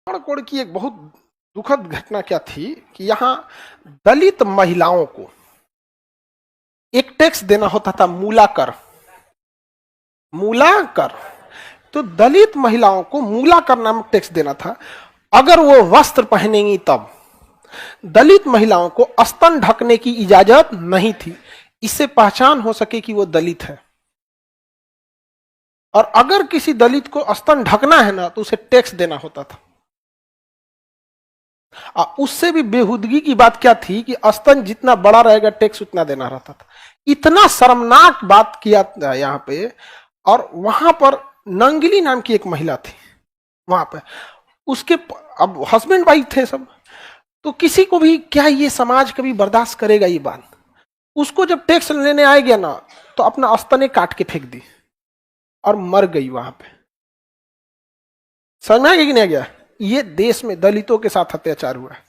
कोड़ की एक बहुत दुखद घटना क्या थी कि यहाँ दलित महिलाओं को एक टैक्स देना होता था, मूलाकर। मूलाकर, तो दलित महिलाओं को मूलाकर नामक टैक्स देना था। अगर वो वस्त्र पहनेंगी तब दलित महिलाओं को स्तन ढकने की इजाजत नहीं थी, इससे पहचान हो सके कि वो दलित है। और अगर किसी दलित को स्तन ढकना है ना तो उसे टैक्स देना होता था। उससे भी बेहूदगी की बात क्या थी कि स्तन जितना बड़ा रहेगा टैक्स उतना देना रहता था। इतना शर्मनाक बात किया था यहाँ पे। और वहां पर नंगली नाम की एक महिला थी वहां पे, उसके अब हस्बैंड वाइफ थे सब, तो किसी को भी क्या ये समाज कभी बर्दाश्त करेगा ये बात। उसको जब टैक्स लेने आए गया ना तो अपना स्तने काट के फेंक दी और मर गई वहां पे। समझ में आ गया कि नहीं आ गया? ये देश में दलितों के साथ अत्याचार हुआ है।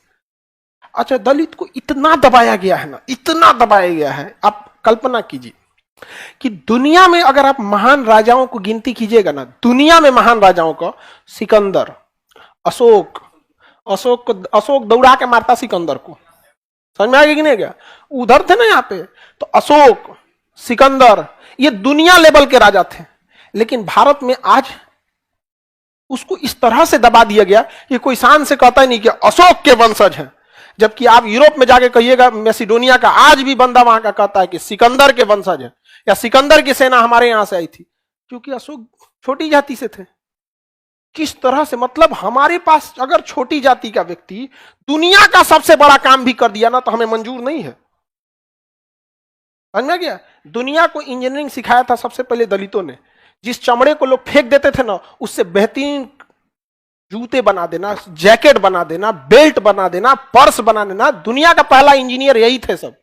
अच्छा, दलित को इतना दबाया गया है ना, इतना दबाया गया है। आप कल्पना कीजिए कि दुनिया में अगर आप महान राजाओं को गिनती कीजिएगा ना, दुनिया में महान राजाओं को, सिकंदर, अशोक दौड़ा के मारता सिकंदर को। समझ में आ गया कि नहीं गया? उधर थे ना यहाँ पे, तो अशोक, सिकंदर, ये दुनिया लेवल के राजा थे। लेकिन भारत में आज उसको इस तरह से दबा दिया गया कि कोई शान से कहता ही नहीं कि अशोक के वंशज हैं। जबकि आप यूरोप में जाके कहिएगा, मैसिडोनिया का आज भी बंदा वहां का कहता है कि सिकंदर के वंशज है, या सिकंदर की सेना हमारे यहां से आई थी, क्योंकि अशोक छोटी जाति से थे। किस तरह से, मतलब हमारे पास अगर छोटी जाति का व्यक्ति दुनिया का सबसे बड़ा काम भी कर दिया ना तो हमें मंजूर नहीं है। समझ में गया? दुनिया को इंजीनियरिंग सिखाया था सबसे पहले दलितों ने। जिस चमड़े को लोग फेंक देते थे ना, उससे बेहतरीन जूते बना देना, जैकेट बना देना, बेल्ट बना देना, पर्स बना देना। दुनिया का पहला इंजीनियर यही थे सब,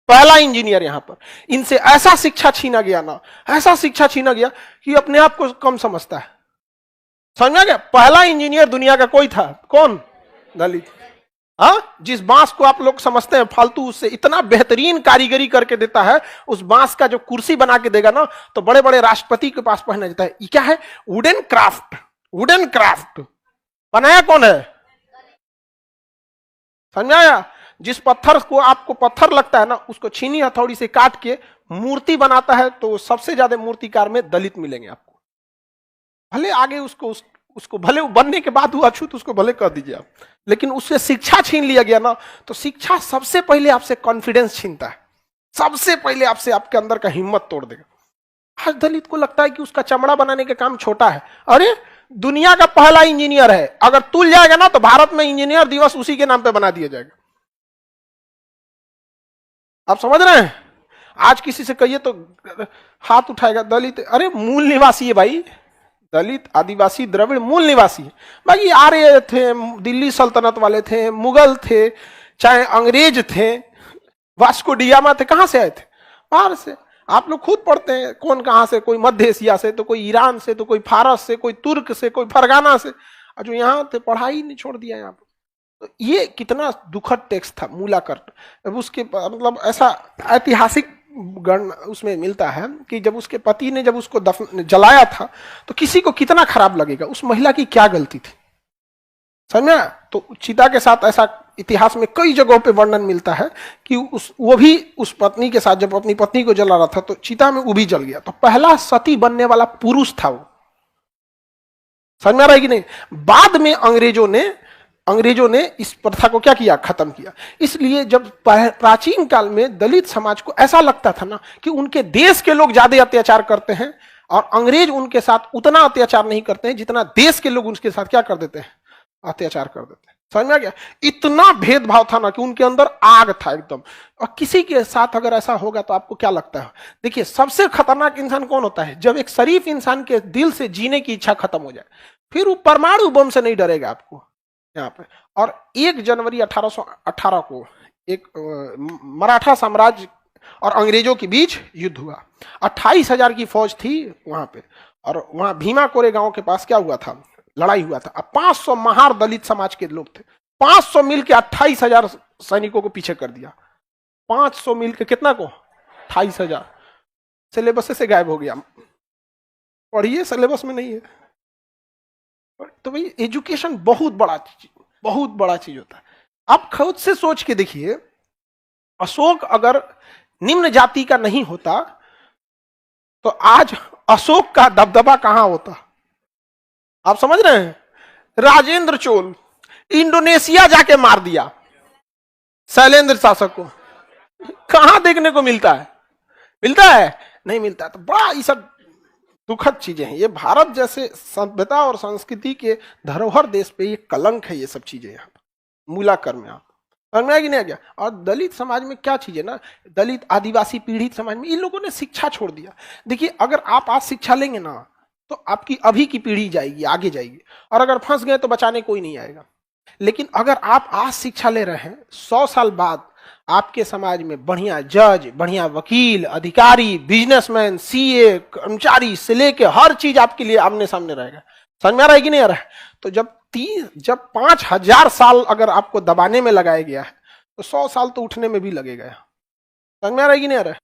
पहला इंजीनियर यहां पर। इनसे ऐसा शिक्षा छीना गया ना, ऐसा शिक्षा छीना गया कि अपने आप को कम समझता है। समझ में गया? पहला इंजीनियर दुनिया का कोई था, कौन? दलित। हाँ, जिस बांस को आप लोग समझते हैं फालतू, उससे इतना बेहतरीन कारीगरी करके देता है। उस बांस का जो कुर्सी बना के देगा ना तो बड़े बड़े राष्ट्रपति के पास पहना जाता है। ये क्या है? Wooden craft. वुडन क्राफ्ट बनाया कौन है? समझ में आया? जिस पत्थर को आपको पत्थर लगता है ना, उसको छीनी हथौड़ी से काट के मूर्ति बनाता है, तो सबसे ज्यादा मूर्तिकार में दलित मिलेंगे आपको। भले आगे उसको भले बनने के बाद वो अछूत उसको भले कह दीजिए आप, लेकिन उससे शिक्षा छीन लिया गया ना, तो शिक्षा सबसे पहले आपसे कॉन्फिडेंस छीनता है, सबसे पहले आपसे आपके अंदर का हिम्मत तोड़ देगा। आज दलित को लगता है कि उसका चमड़ा बनाने का काम छोटा है। अरे, दुनिया का पहला इंजीनियर है, अगर तुल जाएगा ना तो भारत में इंजीनियर दिवस उसी के नाम पे बना दिया जाएगा। आप समझ रहे हैं? आज किसी से कहिए तो हाथ उठाएगा दलित। अरे, मूल निवासी है भाई, दलित, आदिवासी, द्रविड़ मूल निवासी है। बाकी आर्य थे, दिल्ली सल्तनत वाले थे, मुगल थे, चाहे अंग्रेज थे, वास्को डिगामा थे, कहां से आए थे? बाहर से। आप लोग खुद पढ़ते हैं कौन कहां से, कोई मध्य एशिया से, तो कोई ईरान से, तो कोई फारस से, कोई तुर्क से, कोई फरगाना से, और जो यहां थे पढ़ाई नहीं छोड़ दिया यहाँ पर। तो ये कितना दुखद टेक्स्ट था, मूलाकर। अब उसके मतलब ऐसा ऐतिहासिक गण उसमें मिलता है कि जब उसके पति ने जब उसको जलाया था तो किसी को कितना खराब लगेगा, उस महिला की क्या गलती थी। समझा? तो चिता के साथ ऐसा इतिहास में कई जगहों पे वर्णन मिलता है कि वो भी उस पत्नी के साथ जब अपनी पत्नी को जला रहा था तो चिता में वो भी जल गया। तो पहला सती बनने वाला पुरुष था वो। समझ में आ रहा है कि नहीं? बाद में अंग्रेजों ने इस प्रथा को क्या किया? खत्म किया। इसलिए जब प्राचीन काल में दलित समाज को ऐसा लगता था ना कि उनके देश के लोग ज्यादा अत्याचार करते हैं और अंग्रेज उनके साथ उतना अत्याचार नहीं करते हैं जितना देश के लोग उनके साथ क्या कर देते हैं? अत्याचार कर देते हैं। समझ में आ गया? इतना भेदभाव था ना कि उनके अंदर आग था एकदम। और किसी के साथ अगर ऐसा होगा तो आपको क्या लगता है? देखिए, सबसे खतरनाक इंसान कौन होता है? जब एक शरीफ इंसान के दिल से जीने की इच्छा खत्म हो जाए, फिर वो परमाणु बम से नहीं डरेगा आपको यहाँ पे। और 1 जनवरी 1818 को एक मराठा साम्राज्य और अंग्रेजों के बीच युद्ध हुआ। 28,000 की फौज थी वहां पे, और वहां भीमा कोरे गांव के पास क्या हुआ था? लड़ाई हुआ था। अब 500 महार दलित समाज के लोग थे, 500 मिलकर 28,000 सैनिकों को पीछे कर दिया। 500 मिलकर कितना को? 28,000। सिलेबस से गायब हो गया। पढ़िए, सिलेबस में नहीं है। तो भाई एजुकेशन बहुत बड़ा चीज होता है। आप खुद से सोच के देखिए, अशोक अगर निम्न जाति का नहीं होता तो आज अशोक का दबदबा कहां होता। आप समझ रहे हैं? राजेंद्र चोल इंडोनेशिया जाके मार दिया शैलेंद्र शासक को, कहां देखने को मिलता है? मिलता है? नहीं मिलता है। तो बड़ा ये सब दुखद चीजें हैं। ये भारत जैसे सभ्यता और संस्कृति के धरोहर देश पे ये कलंक है, ये सब चीजें यहाँ मूलाकर में। आप समझ में आ कि नहीं आ गया? और दलित समाज में क्या चीज है ना, दलित आदिवासी पीड़ित समाज में इन लोगों ने शिक्षा छोड़ दिया। देखिए, अगर आप आज शिक्षा लेंगे ना तो आपकी अभी की पीढ़ी जाएगी, आगे जाएगी, और अगर फंस गए तो बचाने कोई नहीं आएगा। लेकिन अगर आप आज शिक्षा ले रहे हैं, 100 साल बाद आपके समाज में बढ़िया जज, बढ़िया वकील, अधिकारी, बिजनेसमैन, सीए, कर्मचारी से लेके हर चीज आपके लिए आमने सामने रहेगा। समझ में आ रहा है कि नहीं आ रहा है? तो जब 5000 साल अगर आपको दबाने में लगाया गया है तो 100 साल तो उठने में भी लगेगा। समझ में आ रहा है कि नहीं आ रहा है?